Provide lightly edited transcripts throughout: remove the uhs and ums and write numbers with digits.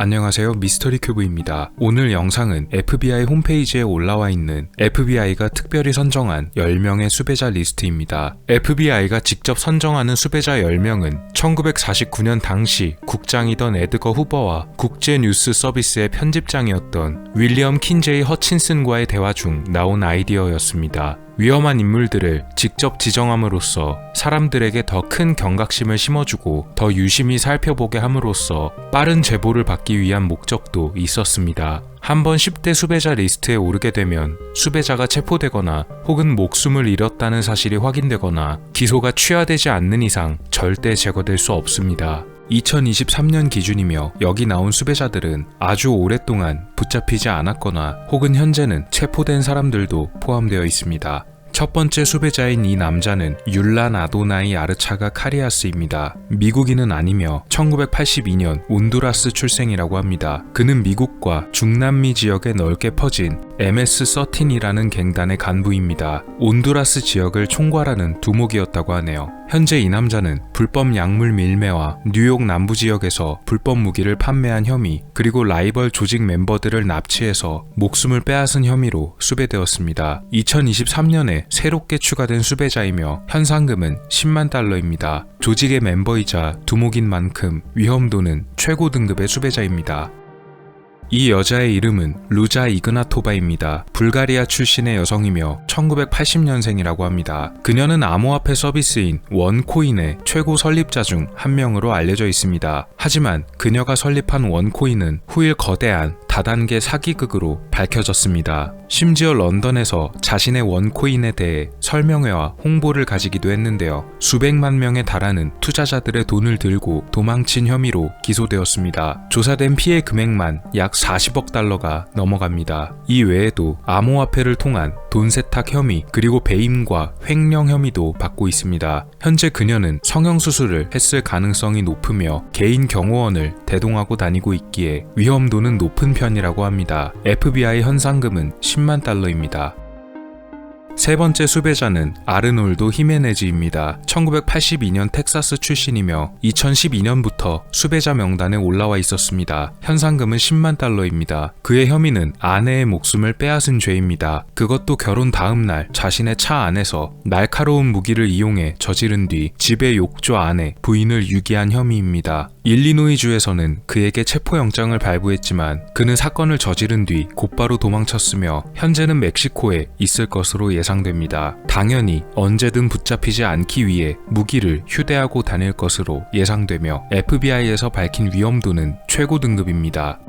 안녕하세요, 미스터리큐브입니다. 오늘 영상은 FBI 홈페이지에 올라와 있는 FBI가 특별히 선정한 10명의 수배자 리스트입니다. FBI가 직접 선정하는 수배자 10명은 1949년 당시 국장이던 에드거 후버와 국제뉴스 서비스의 편집장이었던 윌리엄 킨제이 허친슨과의 대화 중 나온 아이디어였습니다. 위험한 인물들을 직접 지정함으로써 사람들에게 더 큰 경각심을 심어주고 더 유심히 살펴보게 함으로써 빠른 제보를 받기 위한 목적도 있었습니다. 한번 10대 수배자 리스트에 오르게 되면 수배자가 체포되거나 혹은 목숨을 잃었다는 사실이 확인되거나 기소가 취하되지 않는 이상 절대 제거될 수 없습니다. 2023년 기준이며 여기 나온 수배자들은 아주 오랫동안 붙잡히지 않았거나 혹은 현재는 체포된 사람들도 포함되어 있습니다. 첫 번째 수배자인 이 남자는 율란 아도나이 아르차가 카리아스입니다. 미국인은 아니며 1982년 온두라스 출생이라고 합니다. 그는 미국과 중남미 지역에 넓게 퍼진 MS-13이라는 갱단의 간부입니다. 온두라스 지역을 총괄하는 두목이었다고 하네요. 현재 이 남자는 불법 약물 밀매와 뉴욕 남부 지역에서 불법 무기를 판매한 혐의, 그리고 라이벌 조직 멤버들을 납치해서 목숨을 빼앗은 혐의로 수배되었습니다. 2023년에 새롭게 추가된 수배자이며 현상금은 10만 달러입니다. 조직의 멤버이자 두목인 만큼 위험도는 최고 등급의 수배자입니다. 이 여자의 이름은 루자 이그나토바입니다. 불가리아 출신의 여성이며 1980년생이라고 합니다. 그녀는 암호화폐 서비스인 원코인의 최고 설립자 중 한 명으로 알려져 있습니다. 하지만 그녀가 설립한 원코인은 후일 거대한 다단계 사기극으로 밝혀졌습니다. 심지어 런던에서 자신의 원코인에 대해 설명회와 홍보를 가지기도 했는데요. 수백만 명에 달하는 투자자들의 돈을 들고 도망친 혐의로 기소되었습니다. 조사된 피해 금액만 약 40억 달러가 넘어갑니다. 이 외에도 암호화폐를 통한 돈 세탁 혐의, 그리고 배임과 횡령 혐의도 받고 있습니다. 현재 그녀는 성형수술을 했을 가능성이 높으며 개인 경호원을 대동하고 다니고 있기에 위험도는 높은 편이라고 합니다. FBI 현상금은 10만 달러입니다. 세 번째 수배자는 아르놀도 히메네즈입니다. 1982년 텍사스 출신이며 2012년부터 수배자 명단에 올라와 있었습니다. 현상금은 10만 달러입니다. 그의 혐의는 아내의 목숨을 빼앗은 죄입니다. 그것도 결혼 다음 날 자신의 차 안에서 날카로운 무기를 이용해 저지른 뒤 집의 욕조 안에 부인을 유기한 혐의입니다. 일리노이주에서는 그에게 체포영장을 발부했지만 그는 사건을 저지른 뒤 곧바로 도망쳤으며 현재는 멕시코에 있을 것으로 예상됩니다. 당연히 언제든 붙잡히지 않기 위해 무기를 휴대하고 다닐 것으로 예상되며 FBI에서 밝힌 위험도는 최고 등급입니다.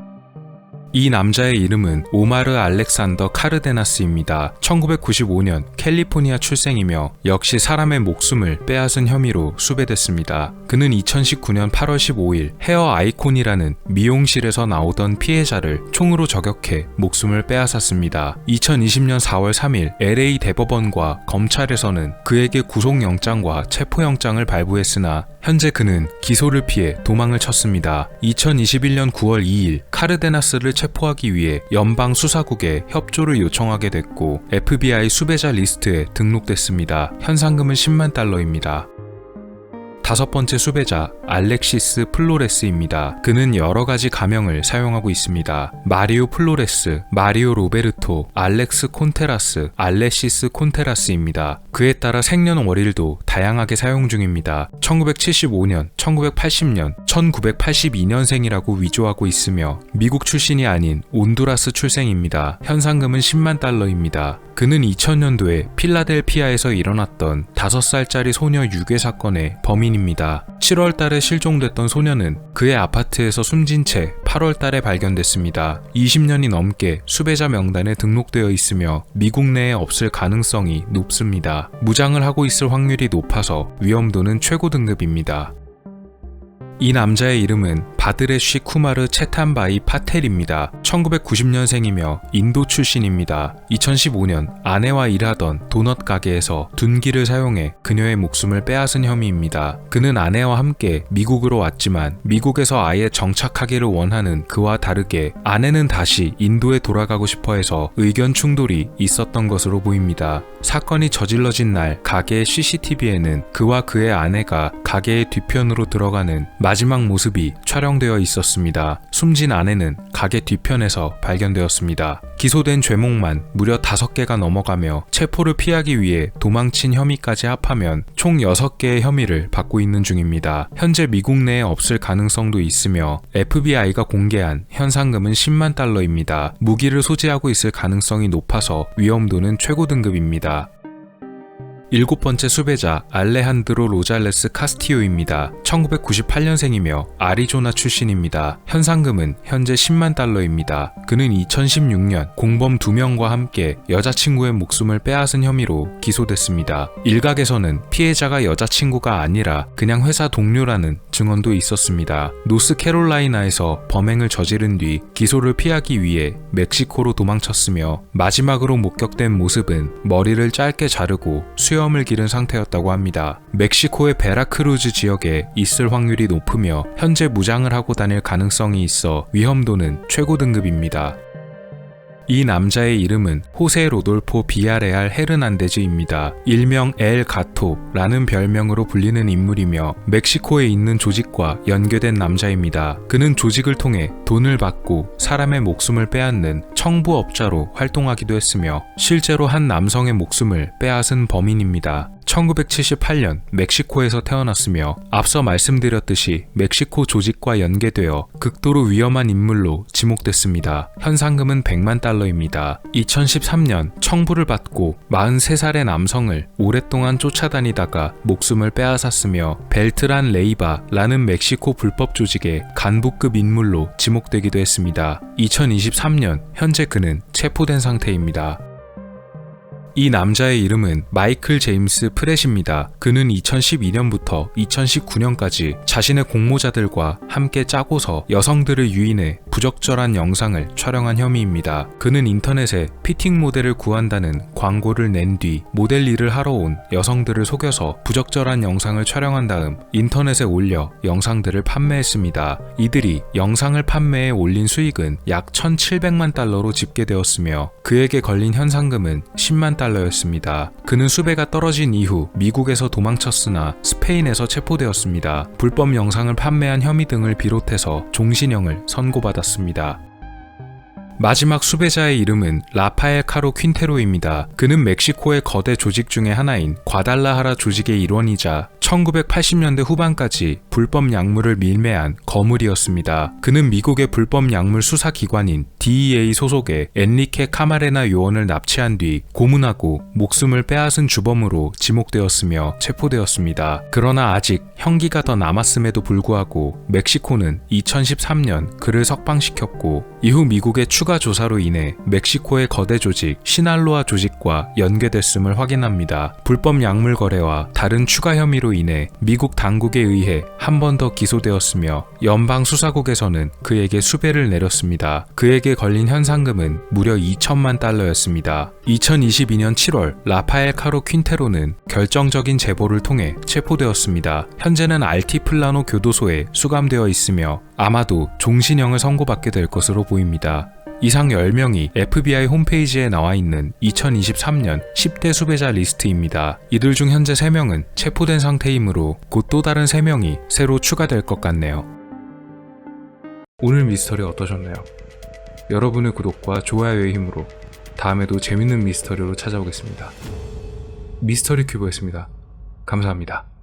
이 남자의 이름은 오마르 알렉산더 카르데나스입니다. 1995년 캘리포니아 출생이며 역시 사람의 목숨을 빼앗은 혐의로 수배됐습니다. 그는 2019년 8월 15일 헤어 아이콘이라는 미용실에서 나오던 피해자를 총으로 저격해 목숨을 빼앗았습니다. 2020년 4월 3일 LA 대법원과 검찰에서는 그에게 구속영장과 체포영장을 발부했으나 현재 그는 기소를 피해 도망을 쳤습니다. 2021년 9월 2일 카르데나스를 체포하기 위해 연방수사국에 협조를 요청하게 됐고 FBI 수배자 리스트에 등록됐습니다. 현상금은 10만 달러입니다. 다섯 번째 수배자 알렉시스 플로레스입니다. 그는 여러 가지 가명을 사용하고 있습니다. 마리오 플로레스, 마리오 로베르토, 알렉스 콘테라스, 알레시스 콘테라스입니다. 그에 따라 생년월일도 다양하게 사용 중입니다. 1975년, 1980년, 1982년생이라고 위조하고 있으며 미국 출신이 아닌 온두라스 출생입니다. 현상금은 10만 달러입니다. 그는 2000년도에 필라델피아에서 일어났던 5살짜리 소녀 유괴 사건의 범인입니다. 7월 달에 실종됐던 소녀는 그의 아파트에서 숨진 채 8월 달에 발견됐습니다. 20년이 넘게 수배자 명단에 등록되어 있으며 미국 내에 없을 가능성이 높습니다. 무장을 하고 있을 확률이 높아서 위험도는 최고 등급입니다. 이 남자의 이름은 바드레쉬 쿠마르 체탄바이 파텔입니다. 1990년생이며 인도 출신입니다. 2015년 아내와 일하던 도넛 가게에서 둔기를 사용해 그녀의 목숨을 빼앗은 혐의입니다. 그는 아내와 함께 미국으로 왔지만 미국에서 아예 정착하기를 원하는 그와 다르게 아내는 다시 인도에 돌아가고 싶어 해서 의견 충돌이 있었던 것으로 보입니다. 사건이 저질러진 날 가게의 CCTV에는 그와 그의 아내가 가게의 뒤편으로 들어가는 마지막 모습이 촬영 사망되어 있었습니다. 숨진 아내는 가게 뒤편에서 발견되었습니다. 기소된 죄목만 무려 5개가 넘어가며 체포를 피하기 위해 도망친 혐의까지 합하면 총 6개의 혐의를 받고 있는 중입니다. 현재 미국 내에 없을 가능성도 있으며 FBI가 공개한 현상금은 10만 달러입니다. 무기를 소지하고 있을 가능성이 높아서 위험도는 최고 등급입니다. 7번째 수배자 알레한드로 로잘레스 카스티오입니다. 1998년생이며 아리조나 출신입니다. 현상금은 현재 10만 달러입니다. 그는 2016년 공범 2명과 함께 여자친구의 목숨을 빼앗은 혐의로 기소됐습니다. 일각에서는 피해자가 여자친구가 아니라 그냥 회사 동료라는 증언도 있었습니다. 노스캐롤라이나에서 범행을 저지른 뒤 기소를 피하기 위해 멕시코로 도망쳤으며 마지막으로 목격된 모습은 머리를 짧게 자르고 수염을 기른 상태였다고 합니다. 멕시코의 베라크루즈 지역에 있을 확률이 높으며 현재 무장을 하고 다닐 가능성이 있어 위험도는 최고 등급입니다. 이 남자의 이름은 호세 로돌포 비아레알 헤르난데즈입니다. 일명 엘 가토라는 별명으로 불리는 인물이며 멕시코에 있는 조직과 연계된 남자입니다. 그는 조직을 통해 돈을 받고 사람의 목숨을 빼앗는 청부업자로 활동하기도 했으며 실제로 한 남성의 목숨을 빼앗은 범인입니다. 1978년 멕시코에서 태어났으며 앞서 말씀드렸듯이 멕시코 조직과 연계되어 극도로 위험한 인물로 지목됐습니다. 현상금은 100만 달러입니다. 2013년 청부를 받고 43살의 남성을 오랫동안 쫓아다니다가 목숨을 빼앗았으며 벨트란 레이바라는 멕시코 불법 조직의 간부급 인물로 지목되기도 했습니다. 2023년 현재 그는 체포된 상태입니다. 이 남자의 이름은 마이클 제임스 프렛입니다. 그는 2012년부터 2019년까지 자신의 공모자들과 함께 짜고서 여성들을 유인해 부적절한 영상을 촬영한 혐의입니다. 그는 인터넷에 피팅 모델을 구한다는 광고를 낸 뒤 모델 일을 하러 온 여성들을 속여서 부적절한 영상을 촬영한 다음 인터넷에 올려 영상들을 판매했습니다. 이들이 영상을 판매해 올린 수익은 약 1,700만 달러로 집계되었으며 그에게 걸린 현상금은 10만 달러였습니다. 그는 수배가 떨어진 이후 미국에서 도망쳤으나 스페인에서 체포되었습니다. 불법 영상을 판매한 혐의 등을 비롯해서 종신형을 선고받았습니다. 마지막 수배자의 이름은 라파엘 카로 퀸테로입니다. 그는 멕시코의 거대 조직 중의 하나인 과달라하라 조직의 일원이자 1980년대 후반까지 불법 약물을 밀매한 거물이었습니다. 그는 미국의 불법 약물 수사기관인 DEA 소속의 엔리케 카마레나 요원을 납치한 뒤 고문하고 목숨을 빼앗은 주범으로 지목되었으며 체포되었습니다. 그러나 아직 형기가 더 남았음에도 불구하고 멕시코는 2013년 그를 석방시켰고 이후 미국의 추가 조사로 인해 멕시코의 거대 조직 시날로아 조직과 연계됐음을 확인합니다. 불법 약물 거래와 다른 추가 혐의로 인해 미국 당국에 의해 한 번 더 기소되었으며 연방수사국에서는 그에게 수배를 내렸습니다. 그에게 걸린 현상금은 무려 2천만 달러였습니다. 2022년 7월 라파엘 카로 퀸테로는 결정적인 제보를 통해 체포되었습니다. 현재는 알티플라노 교도소에 수감되어 있으며 아마도 종신형을 선고받게 될 것으로 보입니다. 이상 10명이 FBI 홈페이지에 나와 있는 2023년 10대 수배자 리스트입니다. 이들 중 현재 3명은 체포된 상태이므로 곧 또 다른 3명이 새로 추가될 것 같네요. 오늘 미스터리 어떠셨나요? 여러분의 구독과 좋아요의 힘으로 다음에도 재밌는 미스터리로 찾아오겠습니다. 미스터리 큐브였습니다. 감사합니다.